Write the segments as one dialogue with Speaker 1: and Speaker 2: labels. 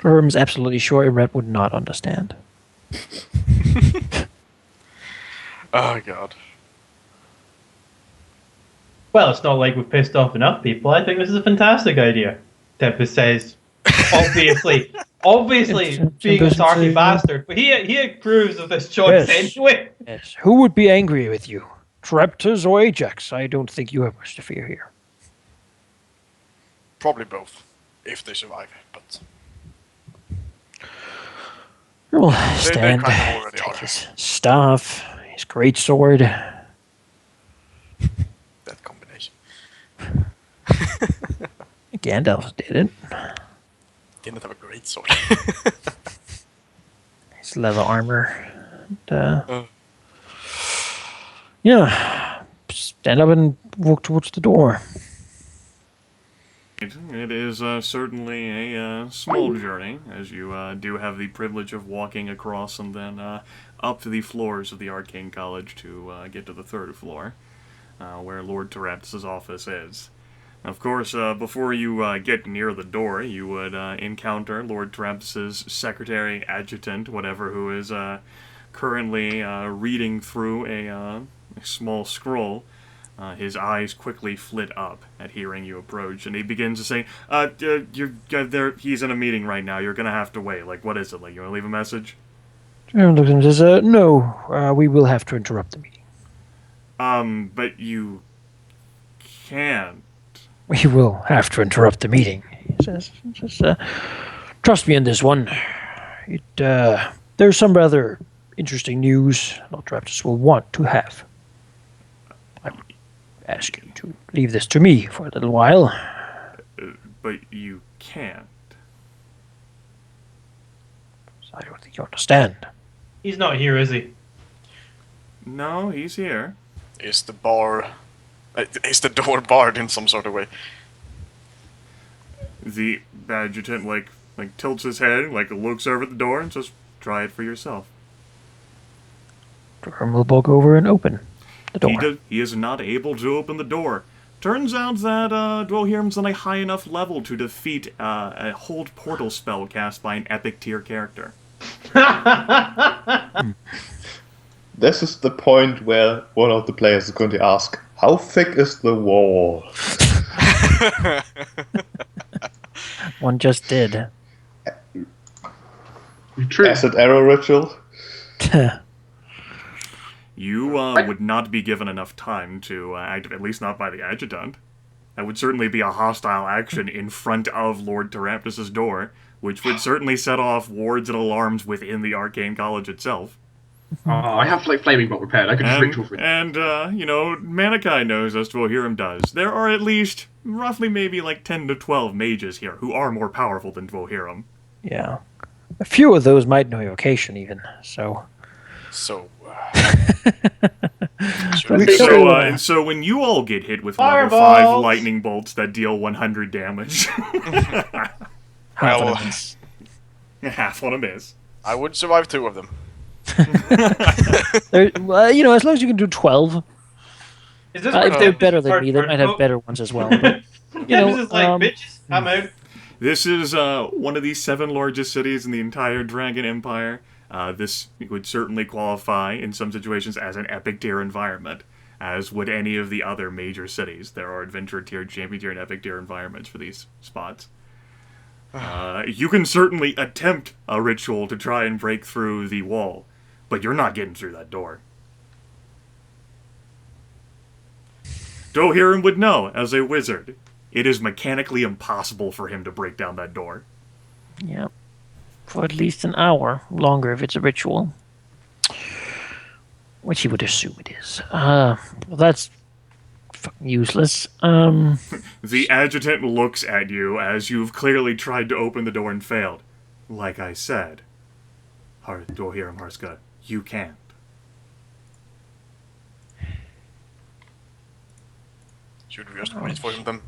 Speaker 1: Dwohurim's absolutely sure Red would not understand.
Speaker 2: Oh god.
Speaker 3: Well, it's not like we've pissed off enough people. I think this is a fantastic idea. Tempus says, obviously being a
Speaker 1: Tempus
Speaker 3: sarky
Speaker 1: says,
Speaker 3: bastard, but he approves of this choice
Speaker 1: Yes.
Speaker 3: anyway.
Speaker 1: Yes. Who would be angry with you? Traptors or Ajax? I don't think you have much to fear here.
Speaker 2: Probably both. If they survive, but...
Speaker 1: We'll
Speaker 2: They
Speaker 1: stand,
Speaker 2: kind of already
Speaker 1: take
Speaker 2: are.
Speaker 1: his staff, his great sword.
Speaker 2: That combination.
Speaker 1: Gandalf did it.
Speaker 2: Didn't have a great sword.
Speaker 1: His leather armor. And, yeah, stand up and walk towards the door.
Speaker 4: It is certainly a small journey, as you do have the privilege of walking across and then up to the floors of the Arcane College to get to the third floor, where Lord Taraptus' office is. Of course, before you get near the door, you would encounter Lord Taraptus' secretary, adjutant, whatever, who is currently reading through a small scroll. His eyes quickly flit up at hearing you approach, and he begins to say, he's in a meeting right now, you're gonna have to wait. Like, what is it? Like, you wanna leave a message?
Speaker 1: Dwohurim looks at him and says, no, we will have to interrupt the meeting.
Speaker 4: But you can't.
Speaker 1: We will have to interrupt the meeting, he says. Just, trust me on this one. There's some rather interesting news Lord Taraptus will want to have. I would ask you to leave this to me for a little while.
Speaker 4: But you can't.
Speaker 1: I don't think you understand.
Speaker 3: He's not here, is he?
Speaker 4: No, he's here.
Speaker 2: Is the bar... is the door barred in some sort of way?
Speaker 4: The adjutant, like tilts his head, looks over at the door and says, try it for yourself.
Speaker 1: Dwohurim will walk over and open the door.
Speaker 4: He is not able to open the door. Turns out that Dwohurim's on a high enough level to defeat a hold portal spell cast by an epic tier character.
Speaker 5: This is the point where one of the players is going to ask, how thick is the wall?
Speaker 1: One just did.
Speaker 6: True.
Speaker 5: Acid arrow ritual?
Speaker 4: You would not be given enough time to activate, at least not by the adjutant. That would certainly be a hostile action in front of Lord Taraptus' door, which would certainly set off wards and alarms within the Arcane College itself.
Speaker 6: I have flaming bolt prepared. I could just ritual for it.
Speaker 4: And, Manaki knows as Dwohurim does. There are at least, roughly maybe 10 to 12 mages here who are more powerful than Dwohurim.
Speaker 1: Yeah. A few of those might know your location, even, so...
Speaker 2: So...
Speaker 4: So when you all get hit with
Speaker 3: Fireballs!
Speaker 4: level 5 lightning bolts that deal 100 damage...
Speaker 1: Half
Speaker 2: Well,
Speaker 1: of them is-
Speaker 4: half on a miss.
Speaker 2: I would survive 2 of them.
Speaker 1: Well, as long as you can do 12.
Speaker 3: Is this
Speaker 1: If they're better than
Speaker 3: part
Speaker 1: me, they might have
Speaker 3: book?
Speaker 1: better ones as well. But,
Speaker 3: Tempus is like, bitches, I'm out.
Speaker 4: This is one of the 7 largest cities in the entire Dragon Empire. This would certainly qualify in some situations as an epic tier environment, as would any of the other major cities. There are adventure tier, champion tier, and epic tier environments for these spots. You can certainly attempt a ritual to try and break through the wall, but you're not getting through that door. Dwohurim would know, as a wizard. It is mechanically impossible for him to break down that door.
Speaker 1: yeah. For at least an hour. Longer if it's a ritual. Which he would assume it is. Well, that's fucking useless.
Speaker 4: The adjutant looks at you as you've clearly tried to open the door and failed. Like I said, Dwohurim, Harsca, you can't.
Speaker 2: Should we just wait for him then?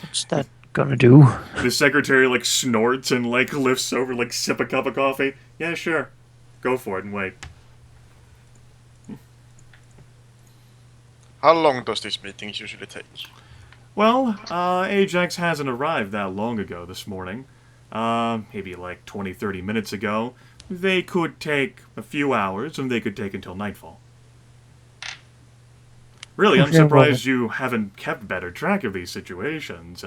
Speaker 1: What's that gonna do?
Speaker 4: The secretary, snorts and, lifts over, sip a cup of coffee. Yeah, sure. Go for it and wait.
Speaker 2: How long does these meetings usually take?
Speaker 4: Well, Ajax hasn't arrived that long ago this morning. Maybe like 20, 30 minutes ago. They could take a few hours, and they could take until nightfall. Really, I'm
Speaker 1: Okay, well-
Speaker 4: surprised you haven't kept better track of these situations.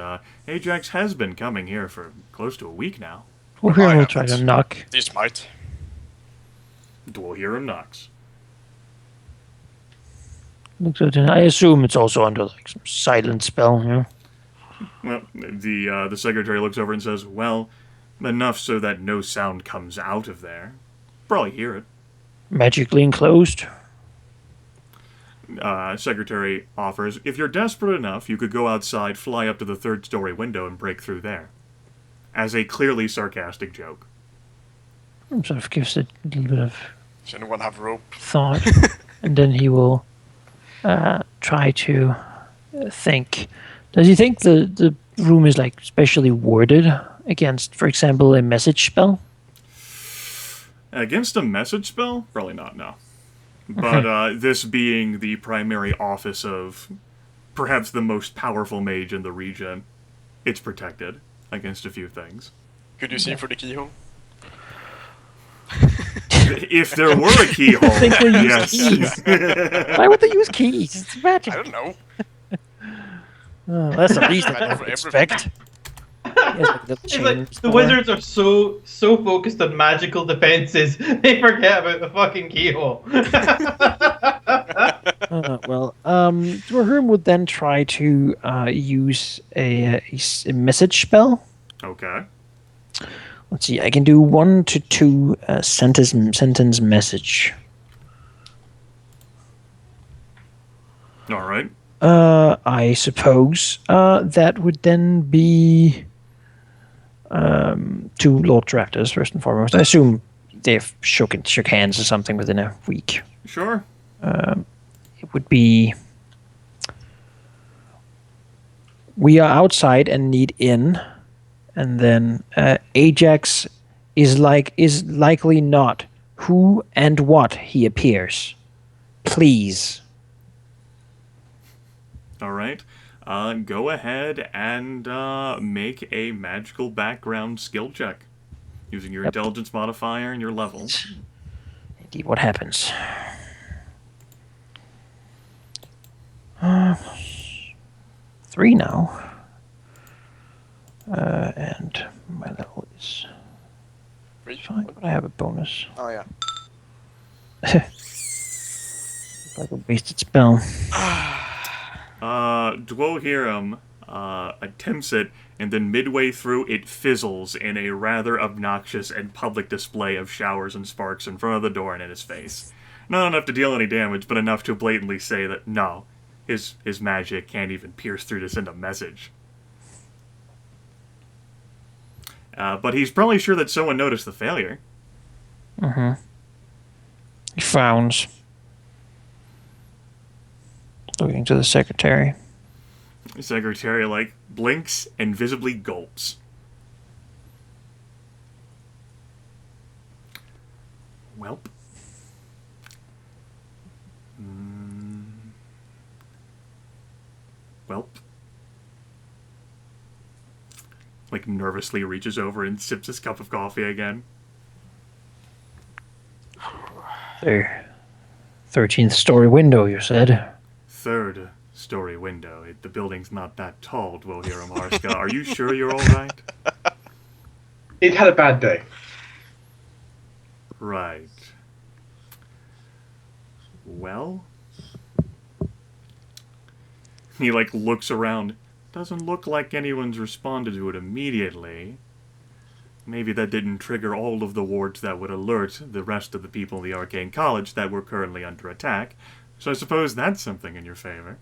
Speaker 4: Ajax has been coming here for close to a week now.
Speaker 1: Well,
Speaker 2: I
Speaker 1: here we'll
Speaker 2: haven't.
Speaker 1: try to knock.
Speaker 2: These might.
Speaker 4: Dwohurim knocks.
Speaker 1: I assume it's also under like some silent spell. Yeah.
Speaker 4: Well, the secretary looks over and says, "Well, enough so that no sound comes out of there. Probably hear it."
Speaker 1: Magically enclosed.
Speaker 4: Secretary offers, "If you're desperate enough, you could go outside, fly up to the third-story window, and break through there." As a clearly sarcastic joke.
Speaker 1: Sort of gives it a little bit of
Speaker 2: Does anyone have rope?
Speaker 1: thought, and then he will try to think. Does he think the room is like specially warded against, for example, a message spell?
Speaker 4: Against a message spell? Probably not, no. But this being the primary office of perhaps the most powerful mage in the region, it's protected against a few things.
Speaker 2: Could you see through the keyhole?
Speaker 4: If there were a keyhole,
Speaker 1: think they use
Speaker 4: yes.
Speaker 1: keys. Why would they use keys? It's magic.
Speaker 2: I don't know.
Speaker 1: Oh, that's the least I
Speaker 2: Magic
Speaker 1: would
Speaker 2: for
Speaker 1: expect. He has, like, little
Speaker 3: It's like
Speaker 1: chains
Speaker 3: the
Speaker 1: for-
Speaker 3: wizards are so focused on magical defenses, they forget about the fucking keyhole.
Speaker 1: Dwohurim would then try to use a message spell.
Speaker 4: Okay.
Speaker 1: Let's see, I can do 1 to 2 sentence message.
Speaker 4: All right.
Speaker 1: I suppose that would then be to Lord Directors first and foremost. I assume they've shook hands or something within a week.
Speaker 4: Sure.
Speaker 1: It would be, we are outside and need in, and then Ajax is likely not who and what he appears. Please.
Speaker 4: All right. Go ahead and make a magical background skill check using your
Speaker 1: Yep.
Speaker 4: intelligence modifier and your level.
Speaker 1: Indeed, what happens? 3 now. And my level is
Speaker 2: 3?
Speaker 1: 5, but I have a bonus.
Speaker 2: Oh, yeah.
Speaker 1: Like a wasted spell.
Speaker 4: Dwohurim attempts it, and then midway through it fizzles in a rather obnoxious and public display of showers and sparks in front of the door and in his face. Not enough to deal any damage, but enough to blatantly say that no, his magic can't even pierce through to send a message. But he's probably sure that someone noticed the failure.
Speaker 1: He frowns. Looking to the secretary.
Speaker 4: The secretary, blinks and visibly gulps. Welp. Welp. Nervously reaches over and sips his cup of coffee again.
Speaker 1: There. 13th story window, you said.
Speaker 4: Third story window. The building's not that tall, Dwohurim Harsca. Are you sure you're alright?
Speaker 6: It had a bad day.
Speaker 4: Right. Well? He, looks around. Doesn't look like anyone's responded to it immediately. Maybe that didn't trigger all of the wards that would alert the rest of the people in the Arcane College that were currently under attack. So I suppose that's something in your favor.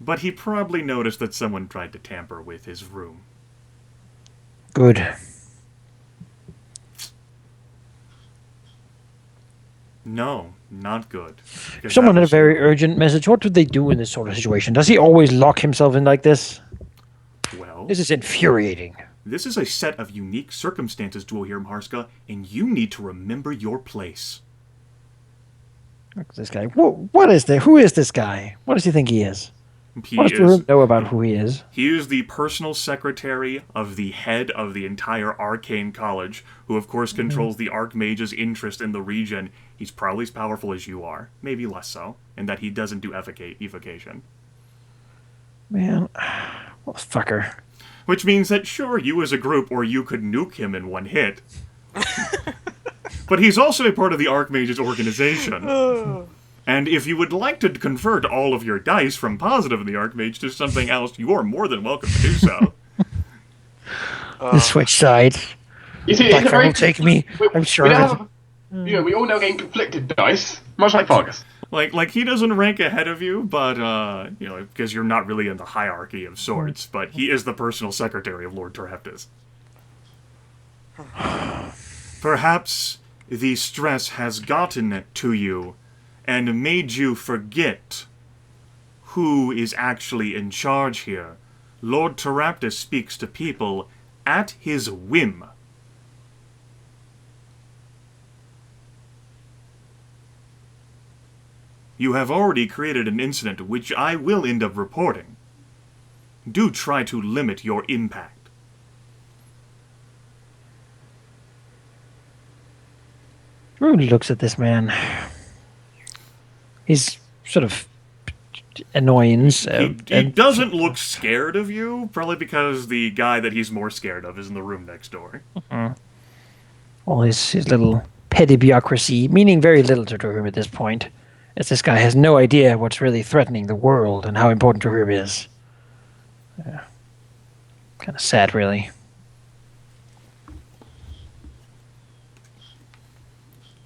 Speaker 4: But he probably noticed that someone tried to tamper with his room.
Speaker 1: Good.
Speaker 4: No, not good.
Speaker 1: If someone had a very urgent message, what would they do in this sort of situation? Does he always lock himself in like this?
Speaker 4: Well,
Speaker 1: This is infuriating.
Speaker 4: this is a set of unique circumstances, Dwohurim Harsca, and you need to remember your place.
Speaker 1: This guy. What is this? Who is this guy? What does he think he is? What does the room know about who he is?
Speaker 4: He is the personal secretary of the head of the entire Arcane College, who of course controls the Archmage's interest in the region. He's probably as powerful as you are, maybe less so, in that he doesn't do evocation.
Speaker 1: Man, what a fucker.
Speaker 4: Which means that sure, you as a group, or you could nuke him in one hit. But he's also a part of the Archmage's organization. And if you would like to convert all of your dice from positive in the Archmage to something else, you are more than welcome to do so.
Speaker 1: Switch sides.
Speaker 6: You see,
Speaker 1: Black
Speaker 6: it's a
Speaker 1: Fang
Speaker 6: very.
Speaker 1: will take me. I'm sure
Speaker 6: we
Speaker 1: of
Speaker 6: don't
Speaker 1: it.
Speaker 6: have, you know, we all know getting conflicted dice, much like Fargus.
Speaker 4: Like he doesn't rank ahead of you, but, you know, because you're not really in the hierarchy of sorts, but he is the personal secretary of Lord Terheptus. Perhaps the stress has gotten to you and made you forget who is actually in charge here. Lord Terheptus speaks to people at his whim. You have already created an incident which I will end up reporting. Do try to limit your impact.
Speaker 1: Rudy looks at this man. He's sort of annoyance.
Speaker 4: He doesn't look scared of you, probably because the guy that he's more scared of is in the room next door.
Speaker 1: All his little petty bureaucracy, meaning very little to Dwohurim at this point, as this guy has no idea what's really threatening the world and how important Dwohurim is. Kind of sad, really.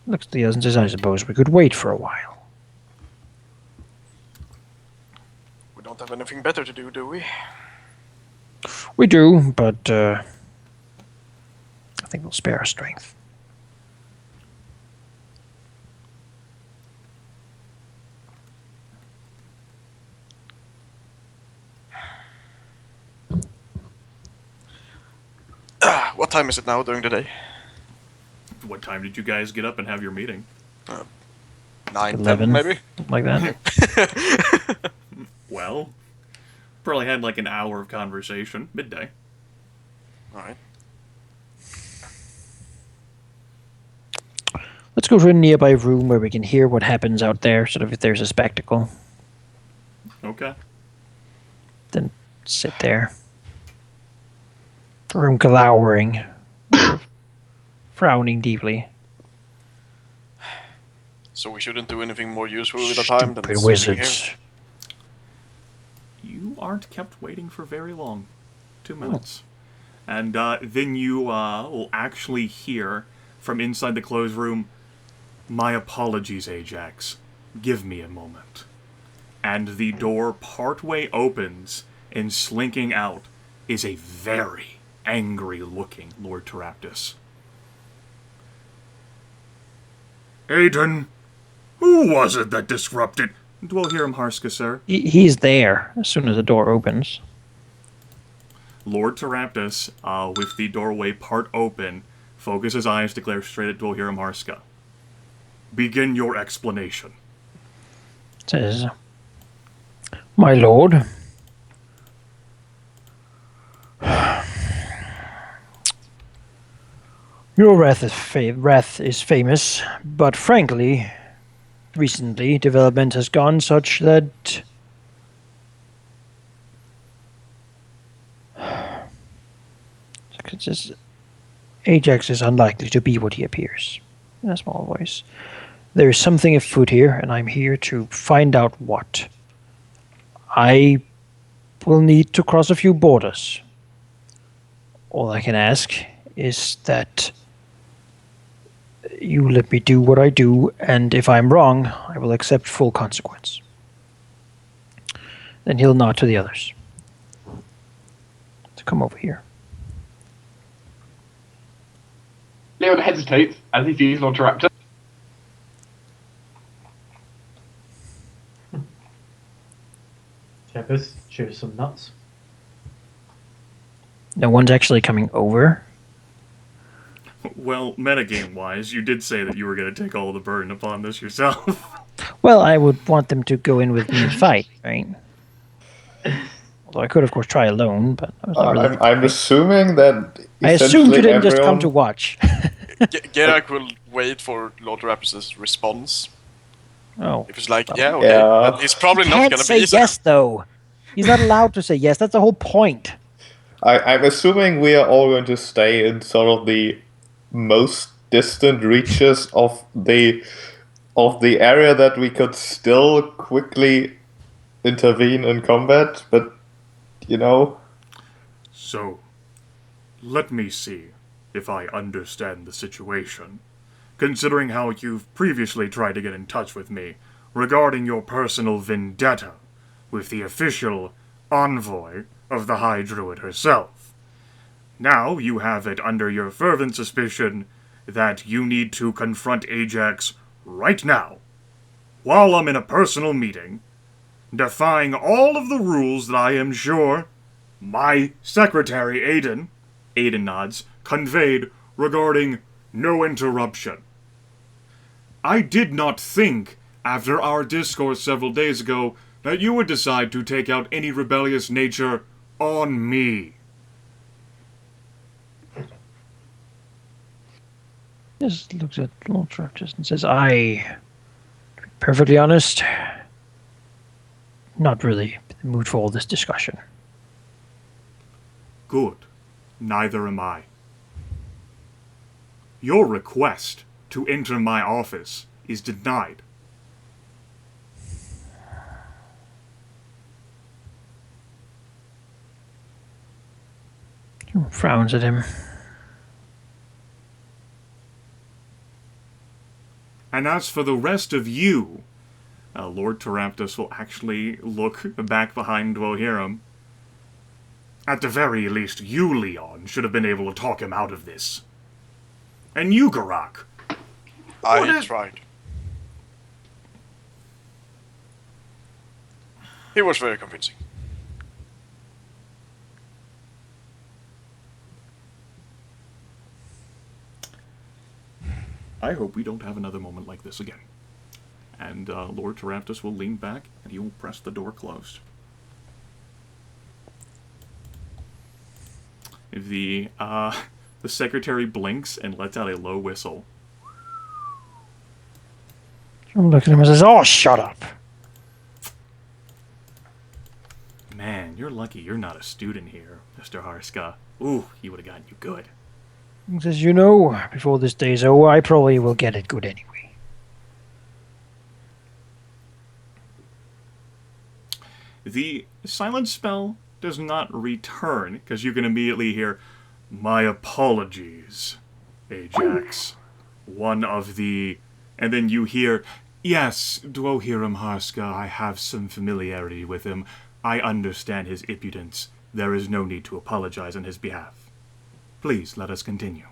Speaker 1: Looks to the others and says, I suppose we could wait for a while.
Speaker 2: We don't have anything better to do we?
Speaker 1: We do, but I think we'll spare our strength.
Speaker 2: What time is it now during the day?
Speaker 4: What time did you guys get up and have your meeting?
Speaker 2: 9,
Speaker 1: 11,
Speaker 2: 10 maybe?
Speaker 1: something like that.
Speaker 4: Well, probably had like an hour of conversation. Midday.
Speaker 2: Alright.
Speaker 1: Let's go to a nearby room where we can hear what happens out there, sort of if there's a spectacle.
Speaker 4: Okay.
Speaker 1: Then sit there. Room glowering. Frowning deeply.
Speaker 2: So we shouldn't do anything more useful with the time than
Speaker 1: Stupid
Speaker 2: sitting
Speaker 1: wizards.
Speaker 2: here?
Speaker 4: You aren't kept waiting for very long. 2 minutes. And then you will actually hear from inside the closed room, "My apologies, Ajax. Give me a moment." And the door partway opens, and slinking out is a very angry-looking Lord Terheptus. Aiden, who was it that disrupted? Dwohurim Harsca, sir.
Speaker 1: He's there as soon as the door opens.
Speaker 4: Lord Terheptus, with the doorway part open, focuses his eyes to glare straight at Dwohurim Harsca. Begin your explanation.
Speaker 1: Says, "My lord, your wrath is famous, but frankly, recently development has gone such that Ajax is unlikely to be what he appears." In a small voice. "There is something afoot here, and I'm here to find out what. I will need to cross a few borders. All I can ask is that you let me do what I do, and if I'm wrong, I will accept full consequence." Then he'll nod to the others to come over here.
Speaker 6: Leon hesitates as he sees Lord Terheptus.
Speaker 3: Tempus chews some nuts.
Speaker 1: No one's actually coming over.
Speaker 4: Well, metagame-wise, you did say that you were going to take all the burden upon this yourself.
Speaker 1: Well, I would want them to go in with me and fight, right? Although I could, of course, try alone, but I was not really.
Speaker 5: I'm assuming that
Speaker 1: I assumed you
Speaker 5: essentially
Speaker 1: didn't just come to
Speaker 5: everyone-
Speaker 1: watch.
Speaker 2: Geráck will wait for Lord Rapus' response.
Speaker 1: Oh.
Speaker 2: If it's like,
Speaker 1: Well,
Speaker 2: yeah, okay,
Speaker 5: Yeah.
Speaker 2: but it's probably
Speaker 1: He
Speaker 2: not
Speaker 1: can't
Speaker 2: gonna
Speaker 1: say
Speaker 2: be so.
Speaker 1: yes, though. He's not allowed to say yes. That's the whole point.
Speaker 5: I'm assuming we are all going to stay in sort of the most distant reaches of the area that we could still quickly intervene in combat, but you know,
Speaker 4: So, let me see if I understand the situation. Considering how you've previously tried to get in touch with me regarding your personal vendetta with the official envoy of the High Druid herself. Now you have it under your fervent suspicion that you need to confront Ajax right now, while I'm in a personal meeting, defying all of the rules that I am sure my secretary, Aiden nods, conveyed regarding no interruption. I did not think, after our discourse several days ago, that you would decide to take out any rebellious nature on me.
Speaker 1: Just looks at Lord Raptus and says, to be perfectly honest, not really in the mood for all this discussion.
Speaker 4: Good. Neither am I. Your request to enter my office is denied.
Speaker 1: He frowns at him.
Speaker 4: And as for the rest of you, Lord Taraptus will actually look back behind Dwohurim. At the very least, you, Leon, should have been able to talk him out of this. And you, Geráck.
Speaker 2: I tried. He was very convincing.
Speaker 4: I hope we don't have another moment like this again. And Lord Taraptus will lean back, and he will press the door closed. The secretary blinks and lets out a low whistle.
Speaker 1: I'm looking at him and says, "Oh, shut up."
Speaker 4: Man, you're lucky you're not a student here, Mr. Harsca. Ooh, he would have gotten you good.
Speaker 1: He says, before this day's over, I probably will get it good anyway.
Speaker 4: The silence spell does not return, because you can immediately hear, "My apologies, Ajax." One of the... And then you hear, "Yes, Dwohurim Harsca, I have some familiarity with him. I understand his impudence. There is no need to apologize on his behalf. Please, let us continue."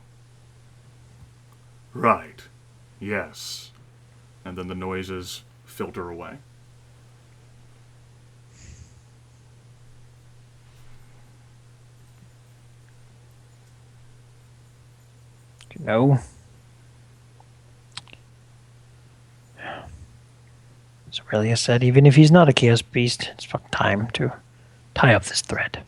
Speaker 4: Right. Yes. And then the noises filter away.
Speaker 1: No. As Aurelia said, even if he's not a chaos beast, it's fucking time to tie up this thread.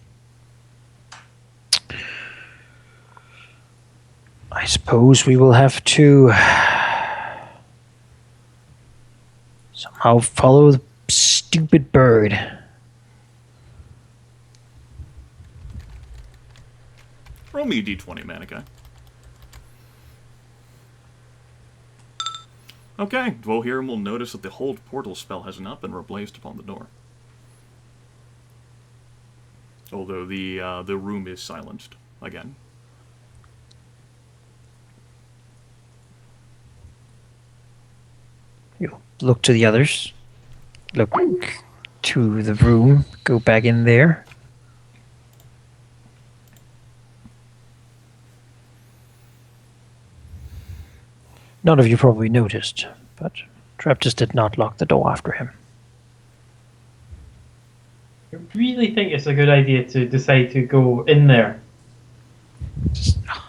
Speaker 1: I suppose we will have to somehow follow the stupid bird.
Speaker 4: Roll me a d20, Manaki. Okay, Dwohurim will notice that the hold portal spell has not been replaced upon the door. Although the room is silenced again.
Speaker 1: You look to the others. Look to the room. Go back in there. None of you probably noticed, but Traptus did not lock the door after him.
Speaker 3: I really think it's a good idea to decide to go in there.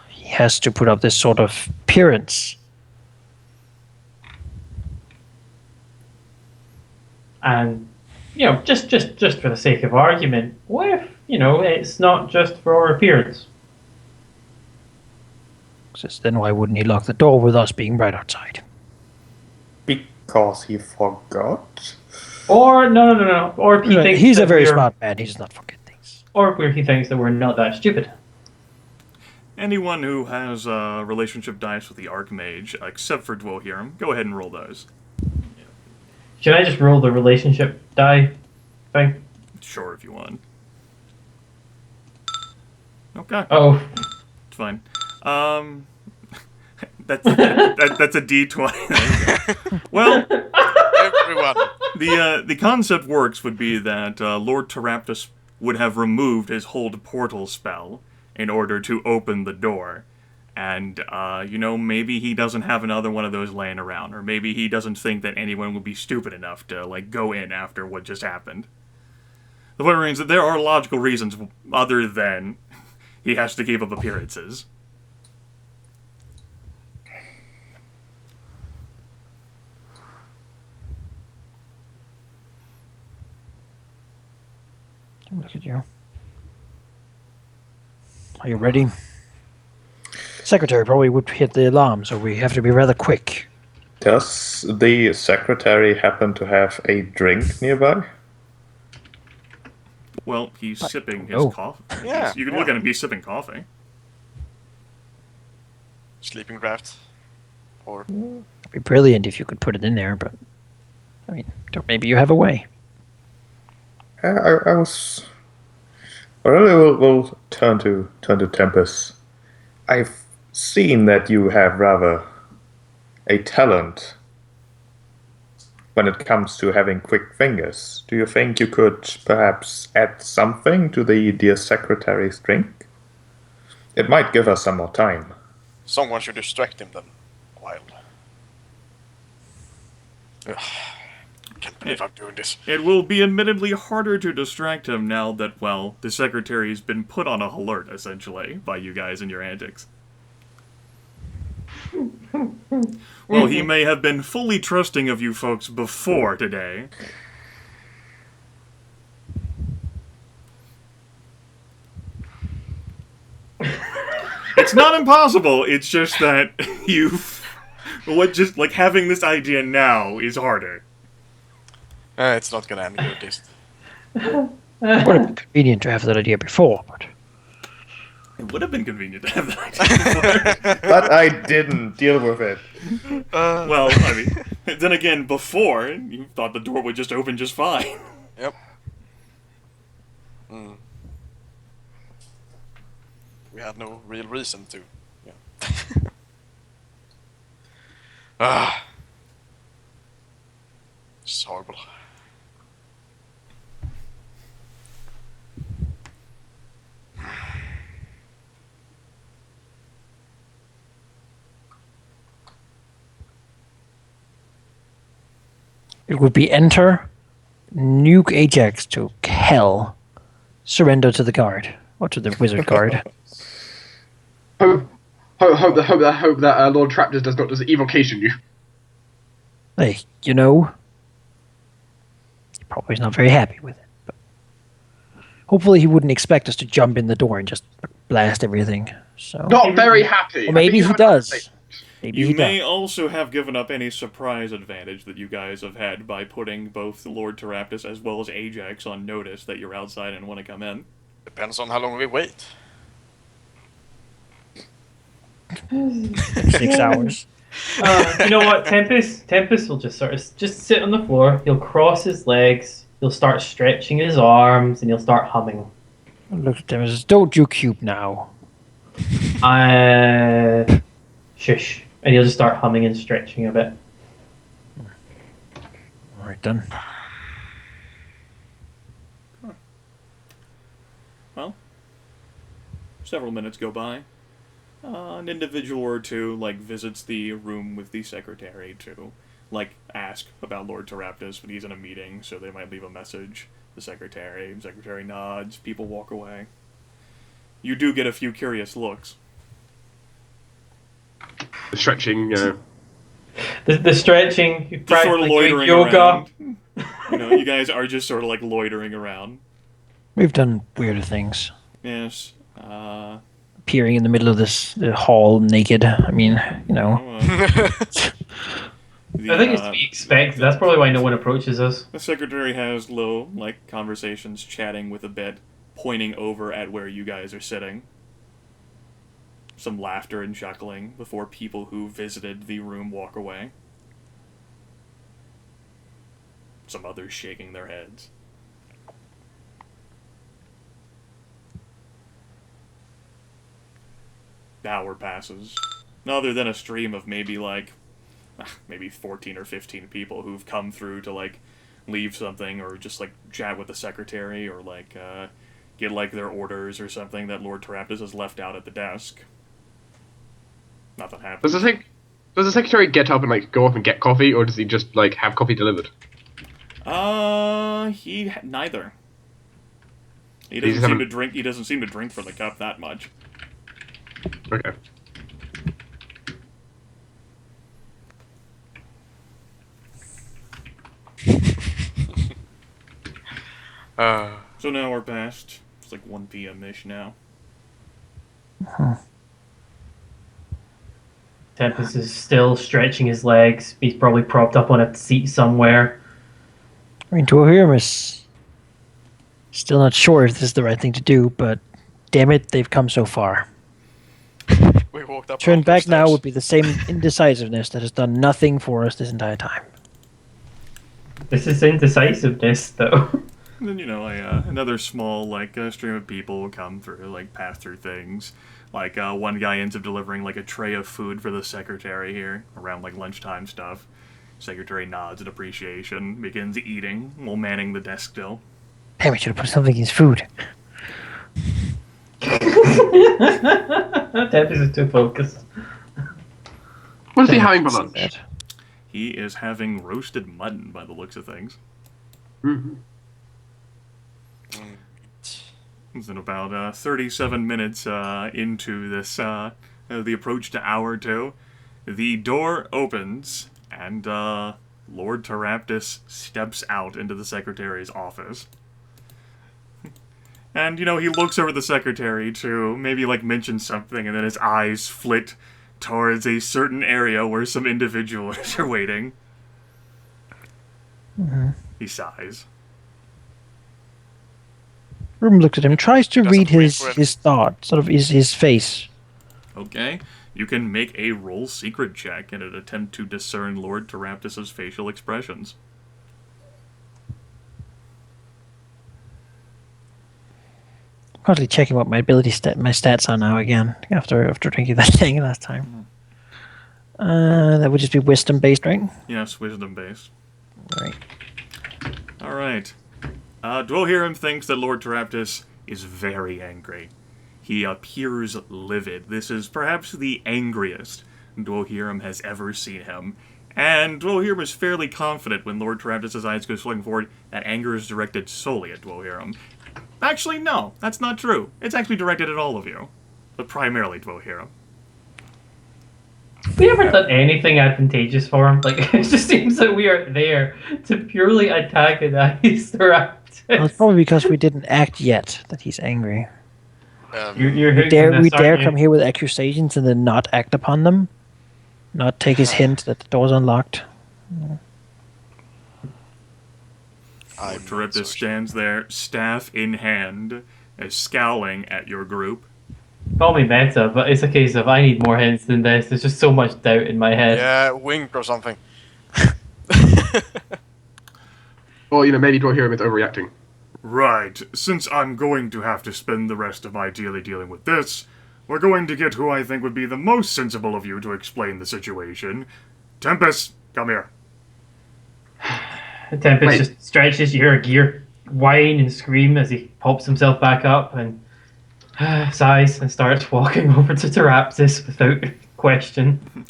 Speaker 1: He has to put up this sort of appearance.
Speaker 3: And, just for the sake of argument, what if, it's not just for our appearance?
Speaker 1: Then why wouldn't he lock the door with us being right outside?
Speaker 5: Because he forgot?
Speaker 3: Or, no. Or if he thinks
Speaker 1: he's a
Speaker 3: that
Speaker 1: very
Speaker 3: we're-
Speaker 1: smart man. He does not forget things.
Speaker 3: Or if he thinks that we're not that stupid.
Speaker 4: Anyone who has relationship dice with the Archmage, except for Dwohurim, go ahead and roll those.
Speaker 3: Should I just roll the relationship die thing?
Speaker 4: Sure, if you want. Okay,
Speaker 3: Oh,
Speaker 4: it's fine. That's a D20. Well,
Speaker 2: Everyone.
Speaker 4: the concept works would be that Lord Teraptus would have removed his hold portal spell in order to open the door. And, maybe he doesn't have another one of those laying around, or maybe he doesn't think that anyone would be stupid enough to, go in after what just happened. The point remains that there are logical reasons other than he has to keep up appearances.
Speaker 1: Look at you. Are you ready? Secretary probably would hit the alarm, so we have to be rather quick.
Speaker 5: Does the secretary happen to have a drink nearby?
Speaker 4: Well, he's sipping his
Speaker 1: Oh.
Speaker 4: coffee.
Speaker 2: Yeah,
Speaker 4: You can
Speaker 2: yeah.
Speaker 4: look at him, he's sipping coffee.
Speaker 2: Sleeping draft. Or
Speaker 1: It'd be brilliant if you could put it in there, but maybe you have a way.
Speaker 5: I was. Aurelia will turn to Tempus. I've seen that you have rather a talent when it comes to having quick fingers. Do you think you could perhaps add something to the dear secretary's drink? It might give us some more time.
Speaker 2: someone should distract him then. A while. Ugh. Can't believe I'm doing this.
Speaker 4: It will be admittedly harder to distract him now that, well, the secretary's been put on a alert, essentially, by you guys and your antics. Well, he may have been fully trusting of you folks before today. It's not impossible, it's just that having this idea now is harder.
Speaker 2: It's not gonna end good, this.
Speaker 1: Would have been convenient to have that idea before, but
Speaker 4: It would have been convenient to have that idea before.
Speaker 5: But I didn't deal with it.
Speaker 4: Well, I mean, then again, before, you thought the door would just open just fine.
Speaker 2: Yep. Mm. We had no real reason to. Yeah. Ah. This is horrible.
Speaker 1: it would be enter, nuke Ajax to hell, surrender to the guard, or to the wizard guard.
Speaker 6: Hope that Lord Traptus does not just evocation you.
Speaker 1: Hey, he probably is not very happy with it. But hopefully he wouldn't expect us to jump in the door and just blast everything. So
Speaker 6: Not very happy.
Speaker 1: or maybe he does. Maybe
Speaker 4: You
Speaker 1: he
Speaker 4: may
Speaker 1: does.
Speaker 4: also have given up any surprise advantage that you guys have had by putting both Lord Teraptus as well as Ajax on notice that you're outside and want to come in.
Speaker 2: Depends on how long we wait.
Speaker 1: 6 hours.
Speaker 3: You know what, Tempus will just sort of just sit on the floor. He'll cross his legs. He'll start stretching his arms, and he'll start humming.
Speaker 1: Look at them and says, "Don't you cube now."
Speaker 3: Shush. And he'll just start humming and stretching a bit.
Speaker 1: All right then.
Speaker 4: Well, several minutes go by. An individual or two, visits the room with the secretary to, ask about Lord Teraptus, but he's in a meeting, so they might leave a message. The secretary nods, people walk away. You do get a few curious looks.
Speaker 6: The stretching,
Speaker 3: The stretching,
Speaker 4: Just sort of
Speaker 3: practically doing
Speaker 4: loitering
Speaker 3: yoga.
Speaker 4: around. You guys are just sort of like loitering around.
Speaker 1: We've done weirder things.
Speaker 4: Yes.
Speaker 1: Appearing in the middle of the hall naked. I mean,
Speaker 3: I think it's to be expected. That's probably why no one approaches us.
Speaker 4: The secretary has low, conversations, chatting with a bed, pointing over at where you guys are sitting. Some laughter and chuckling before people who visited the room walk away. Some others shaking their heads. The hour passes. Other than a stream of maybe 14 or 15 people who've come through to leave something or just chat with the secretary or get their orders or something that Lord Teraptus has left out at the desk. Nothing happens.
Speaker 6: Does the secretary get up and go off and get coffee, or does he just have coffee delivered?
Speaker 4: He neither. He doesn't seem to drink. He doesn't seem to drink from the cup that much.
Speaker 6: Okay.
Speaker 4: So now we're past. It's 1 p.m. ish now.
Speaker 3: Tempus is still stretching his legs. He's probably propped up on a seat somewhere.
Speaker 1: I mean, Dwohurim is still not sure if this is the right thing to do, but damn it, they've come so far.
Speaker 2: We walked up.
Speaker 1: Turn back now
Speaker 2: steps.
Speaker 1: would be the same indecisiveness that has done nothing for us this entire time.
Speaker 3: This is indecisiveness, though.
Speaker 4: And then, another small, stream of people will come through, pass through things. One guy ends up delivering, a tray of food for the secretary here, around, lunchtime stuff. Secretary nods in appreciation, begins eating, while manning the desk still.
Speaker 1: Damn, we should have put something in his food.
Speaker 3: Tempus is too focused.
Speaker 6: What is he having for lunch?
Speaker 4: He is having roasted mutton, by the looks of things.
Speaker 6: Mm-hmm.
Speaker 4: It's in about 37 minutes into this, the approach to hour 2. The door opens, and Lord Teraptus steps out into the secretary's office. And, he looks over the secretary to maybe, mention something, and then his eyes flit towards a certain area where some individuals are waiting.
Speaker 1: Mm-hmm.
Speaker 4: He sighs.
Speaker 1: Room looks at him, tries to read
Speaker 2: wink with-
Speaker 1: his thought, sort of his face.
Speaker 4: Okay, you can make a roll secret check in an attempt to discern Lord Teraptus' facial expressions.
Speaker 1: Constantly checking what my my stats are now again after drinking that thing last time. That would just be wisdom based, right?
Speaker 4: Yes, wisdom based.
Speaker 1: Right.
Speaker 4: Alright. Dwohurim thinks that Lord Teraptus is very angry. He appears livid. This is perhaps the angriest Dwohurim has ever seen him. And Dwohurim is fairly confident when Lord Teraptus' eyes go swinging forward that anger is directed solely at Dwohurim. Actually, no, that's not true. It's actually directed at all of you. But primarily Dwohurim.
Speaker 3: We haven't done anything advantageous for him. It just seems that we are there to purely antagonize Teraptus.
Speaker 1: Well, it's probably because we didn't act yet that he's angry.
Speaker 3: You're
Speaker 1: We
Speaker 3: hooked
Speaker 1: dare
Speaker 3: on this, aren't you?
Speaker 1: come here with accusations and then not act upon them? Not take his hint that the door's unlocked?
Speaker 2: I'm
Speaker 4: Teraptus
Speaker 2: not so
Speaker 4: stands there, staff in hand, scowling at your group.
Speaker 3: Call me meta, but it's a case of I need more hints than this. There's just so much doubt in my head.
Speaker 2: Yeah, wink or something.
Speaker 6: Or, maybe Dwohurim is overreacting.
Speaker 4: Right, since I'm going to have to spend the rest of my daily dealing with this, we're going to get who I think would be the most sensible of you to explain the situation. Tempus, come here.
Speaker 3: Tempest
Speaker 6: Wait.
Speaker 3: just stretches. You hear a gear whine and scream as he pops himself back up and sighs and starts walking over to Teraptus without question.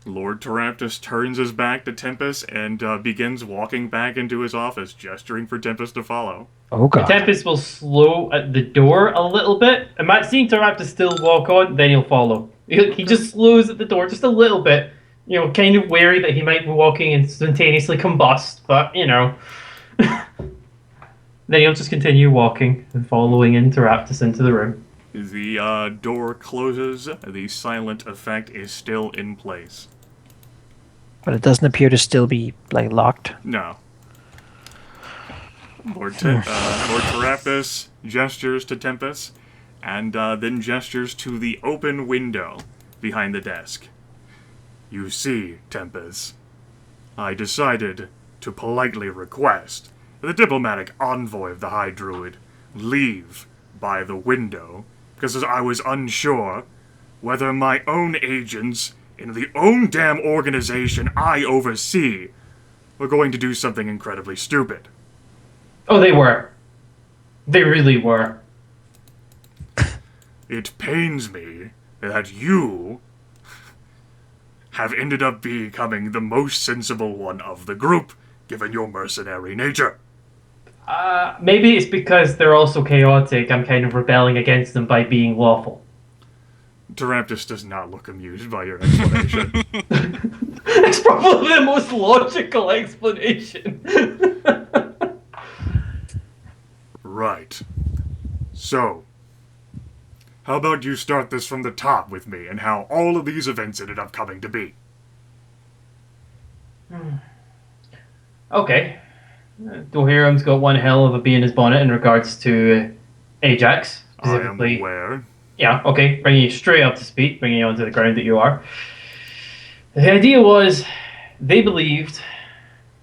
Speaker 4: Lord Teraptus turns his back to Tempus and begins walking back into his office, gesturing for Tempus to follow.
Speaker 1: Oh god.
Speaker 3: Tempest will slow at the door a little bit. Seeing Teraptus still walk on, then he'll follow. He just slows at the door just a little bit. Kind of wary that he might be walking and instantaneously combust, but, Then he'll just continue walking and following Interruptus into the room.
Speaker 4: The door closes. The silent effect is still in place.
Speaker 1: But it doesn't appear to still be like locked.
Speaker 4: No. Lord Terapis gestures to Tempus, and then gestures to the open window behind the desk. You see, Tempus, I decided to politely request that the diplomatic envoy of the High Druid leave by the window, because I was unsure whether my own agents in the own damn organization I oversee were going to do something incredibly stupid.
Speaker 3: Oh, they were. They really were.
Speaker 4: It pains me that you have ended up becoming the most sensible one of the group, given your mercenary nature.
Speaker 3: Maybe it's because they're also chaotic. I'm kind of rebelling against them by being lawful.
Speaker 4: Teraptus does not look amused by your explanation.
Speaker 3: It's probably the most logical explanation.
Speaker 4: Right. So, how about you start this from the top with me and how all of these events ended up coming to be?
Speaker 3: Okay. Dwohurim's got one hell of a bee in his bonnet in regards to Ajax,
Speaker 4: I am
Speaker 3: specifically.
Speaker 4: aware.
Speaker 3: Yeah, okay, bringing you straight up to speed, bringing you onto the ground that you are. The idea was, they believed,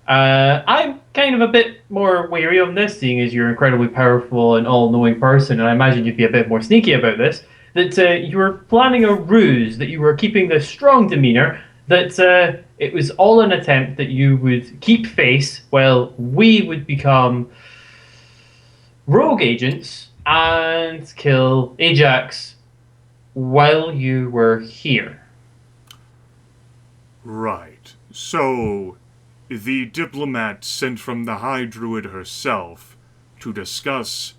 Speaker 3: I'm kind of a bit more wary of this, seeing as you're an incredibly powerful and all-knowing person, and I imagine you'd be a bit more sneaky about this, that you were planning a ruse, that you were keeping this strong demeanor, that it was all an attempt that you would keep face while we would become rogue agents and kill Ajax while you were here.
Speaker 4: Right. So, the diplomat sent from the High Druid herself to discuss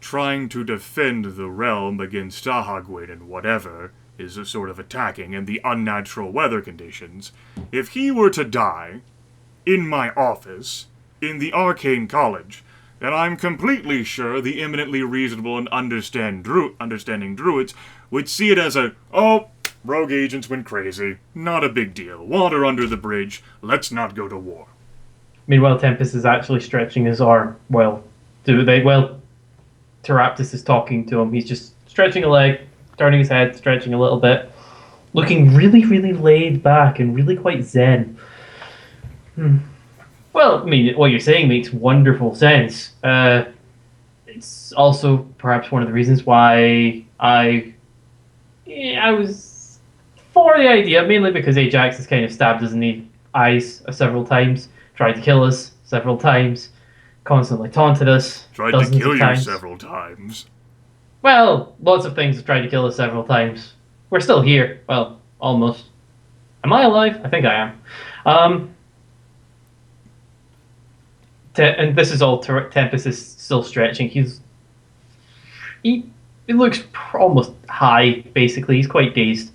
Speaker 4: trying to defend the realm against Ahagwin and whatever is a sort of attacking and the unnatural weather conditions. If he were to die in my office in the Arcane College, then I'm completely sure the eminently reasonable and understanding druids would see it as rogue agents went crazy. Not a big deal. Water under the bridge. Let's not go to war.
Speaker 3: Meanwhile, Tempus is actually stretching his arm. Teraptus is talking to him. He's just stretching a leg, turning his head, stretching a little bit, looking really, really laid back and really quite zen. Well, I mean, what you're saying makes wonderful sense. It's also perhaps one of the reasons why I was for the idea, mainly because Ajax has kind of stabbed us in the eyes several times, tried to kill us several times, constantly taunted us.
Speaker 4: Tried to kill you
Speaker 3: times.
Speaker 4: several times.
Speaker 3: Well, lots of things have tried to kill us several times. We're still here. Well, almost. Am I alive? I think I am. And this is all Tempus is still stretching. He looks almost high, basically. He's quite dazed.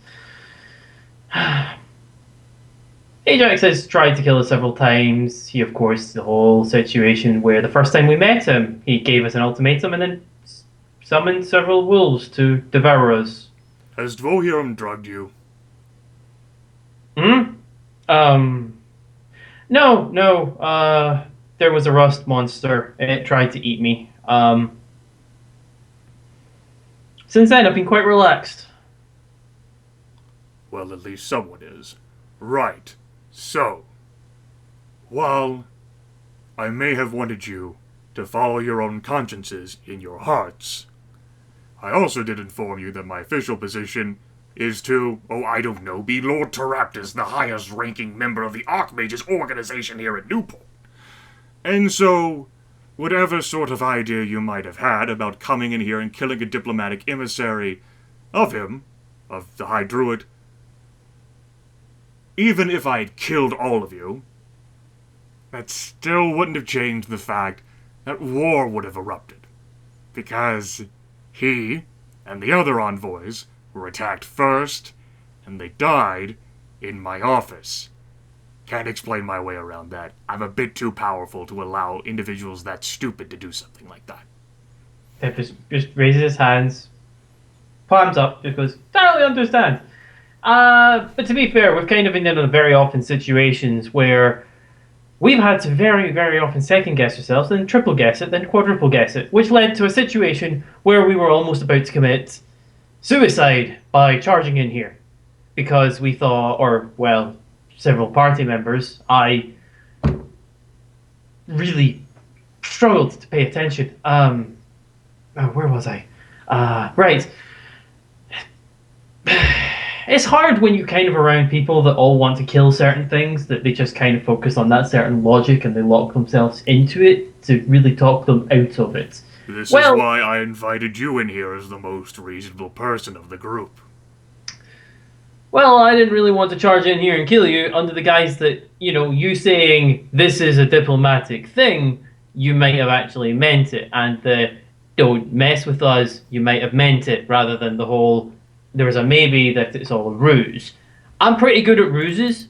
Speaker 3: Ajax has tried to kill us several times. He, of course, the whole situation where the first time we met him, he gave us an ultimatum and then summoned several wolves to devour us.
Speaker 4: Has Dwohurim drugged you?
Speaker 3: No. There was a rust monster and it tried to eat me. Since then, I've been quite relaxed.
Speaker 4: Well, at least someone is. Right. So, while I may have wanted you to follow your own consciences in your hearts, I also did inform you that my official position is to, be Lord Teraptus, the highest-ranking member of the Archmages organization here at Newport. And so, whatever sort of idea you might have had about coming in here and killing a diplomatic emissary of him, of the High Druid, even if I had killed all of you, that still wouldn't have changed the fact that war would have erupted. Because he and the other envoys were attacked first, and they died in my office. Can't explain my way around that. I'm a bit too powerful to allow individuals that stupid to do something like that.
Speaker 3: Tempus just raises his hands, palms up, just goes, totally understand. But to be fair, we've kind of been in very often situations where we've had to very, very often second guess ourselves, then triple guess it, then quadruple guess it, which led to a situation where we were almost about to commit suicide by charging in here. Because we thought, or, well, several party members, I really struggled to pay attention. Where was I? Right. It's hard when you're kind of around people that all want to kill certain things, that they just kind of focus on that certain logic and they lock themselves into it to really talk them out of it.
Speaker 4: This is why I invited you in here as the most reasonable person of the group.
Speaker 3: Well, I didn't really want to charge in here and kill you under the guise that, you saying this is a diplomatic thing, you might have actually meant it, and the don't mess with us, you might have meant it, rather than the whole there was a maybe that it's all a ruse. I'm pretty good at ruses.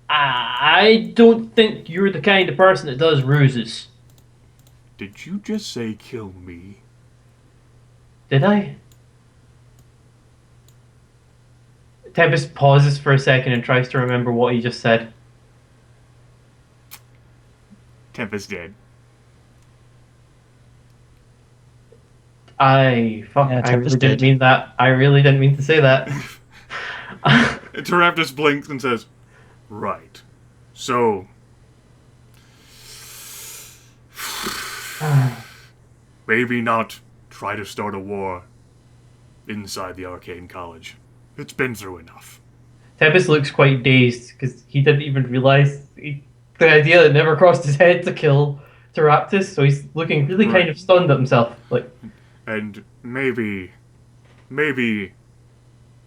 Speaker 3: I don't think you're the kind of person that does ruses.
Speaker 4: Did you just say kill me?
Speaker 3: Did I? Tempus pauses for a second and tries to remember what he just said.
Speaker 4: Tempus did.
Speaker 3: I really didn't mean that. I really didn't mean to say that.
Speaker 4: Teraptus blinks and says, right. So... maybe not try to start a war inside the Arcane College. It's been through enough.
Speaker 3: Tempus looks quite dazed, because he didn't even realize the idea that never crossed his head to kill Teraptus, so he's looking really kind of stunned at himself. Like,
Speaker 4: and maybe,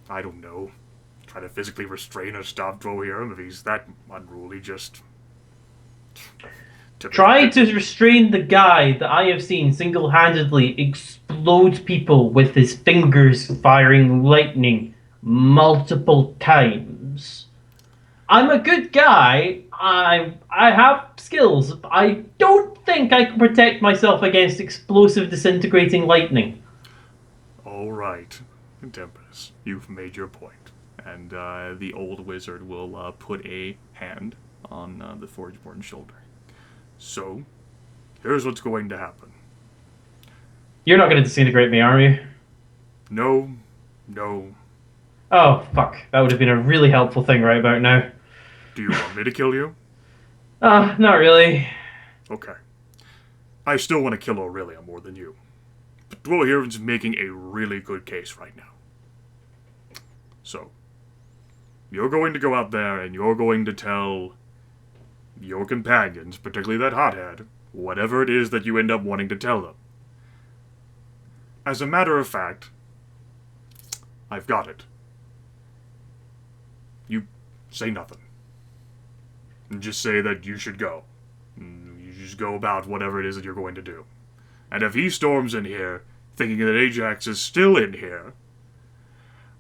Speaker 4: I don't know, try to physically restrain or stop Dwohurim if he's that unruly, just...
Speaker 3: Try to restrain the guy that I have seen single-handedly explode people with his fingers firing lightning multiple times. I'm a good guy. I have skills. I don't think I can protect myself against explosive disintegrating lightning.
Speaker 4: All right, Tempus, you've made your point. And the old wizard will put a hand on the Forgeborn's shoulder. So, here's what's going to happen.
Speaker 3: You're not going to disintegrate me, are you?
Speaker 4: No.
Speaker 3: Oh, fuck. That would have been a really helpful thing right about now.
Speaker 4: Do you want me to kill you?
Speaker 3: Not really.
Speaker 4: Okay. I still want to kill Aurelia more than you. But Dwohurim's making a really good case right now. So, you're going to go out there and you're going to tell your companions, particularly that hothead, whatever it is that you end up wanting to tell them. As a matter of fact, I've got it. You say nothing. And just say that you should go. You just go about whatever it is that you're going to do. And if he storms in here, thinking that Ajax is still in here,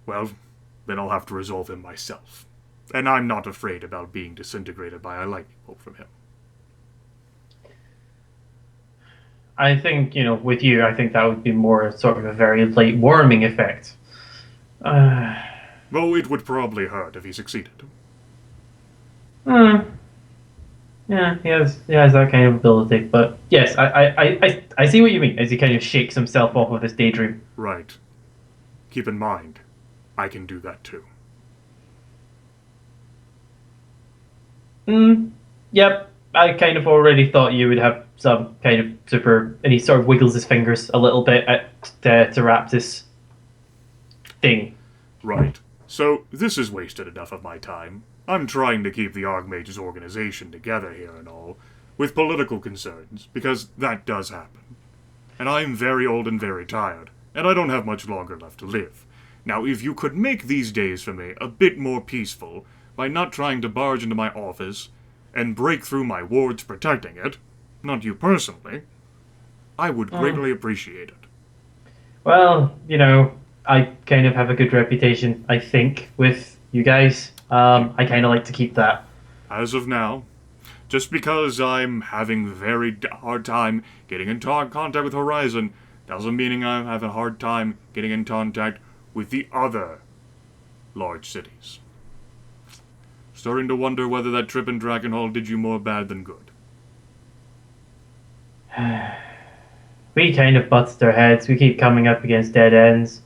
Speaker 4: well, then I'll have to resolve him myself. And I'm not afraid about being disintegrated by a lightning bolt from him.
Speaker 3: I think, with you, I think that would be more sort of a very light warming effect.
Speaker 4: Well, it would probably hurt if he succeeded.
Speaker 3: Yeah, he has that kind of ability. But yes, I see what you mean, as he kind of shakes himself off of his daydream.
Speaker 4: Right. Keep in mind, I can do that too.
Speaker 3: Yep. I kind of already thought you would have some kind of super... And he sort of wiggles his fingers a little bit at Teraptus thing.
Speaker 4: Right. So, this has wasted enough of my time. I'm trying to keep the Archmage's organization together here and all, with political concerns, because that does happen. And I'm very old and very tired, and I don't have much longer left to live. Now, if you could make these days for me a bit more peaceful, by not trying to barge into my office and break through my wards protecting it, not you personally, I would greatly appreciate it.
Speaker 3: Well, I kind of have a good reputation, I think, with you guys. I kind of like to keep that.
Speaker 4: as of now, just because I'm having very hard time getting in contact with Horizon, doesn't mean I'm having a hard time getting in contact with the other large cities. Starting to wonder whether that trip in Dragonhall did you more bad than good.
Speaker 3: We kind of butted our heads. We keep coming up against dead ends.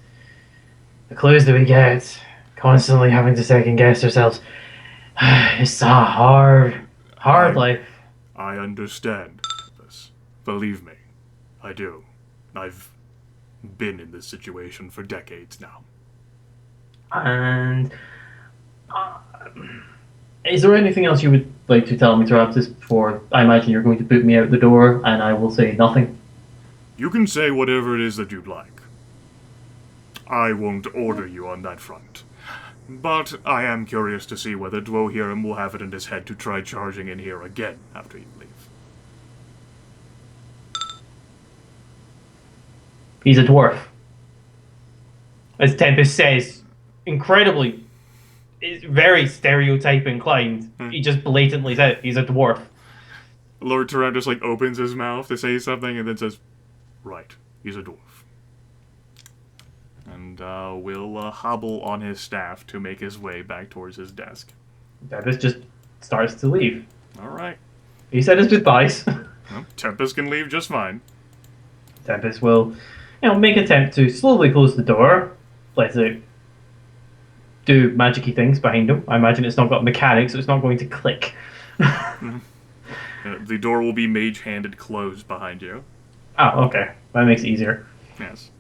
Speaker 3: The clues that we get, constantly having to second guess ourselves. It's a hard life.
Speaker 4: I understand this. Believe me, I do. I've been in this situation for decades now.
Speaker 3: And is there anything else you would like to tell me throughout this before I imagine you're going to boot me out the door and I will say nothing?
Speaker 4: You can say whatever it is that you'd like. I won't order you on that front. But I am curious to see whether Dwohurim will have it in his head to try charging in here again after you leave.
Speaker 3: He's a dwarf. As Tempus says, incredibly, is very stereotype inclined. He just blatantly said he's a dwarf.
Speaker 4: Lord Tarab just opens his mouth to say something and then says, "Right, he's a dwarf." And will hobble on his staff to make his way back towards his desk.
Speaker 3: Tempus just starts to leave.
Speaker 4: Alright.
Speaker 3: He said his goodbyes.
Speaker 4: Well, Tempus can leave just fine.
Speaker 3: Tempus will, make an attempt to slowly close the door, let it do magic-y things behind him. I imagine it's not got mechanics, so it's not going to click.
Speaker 4: The door will be mage-handed closed behind you.
Speaker 3: Oh, okay. That makes it easier.
Speaker 4: Yes.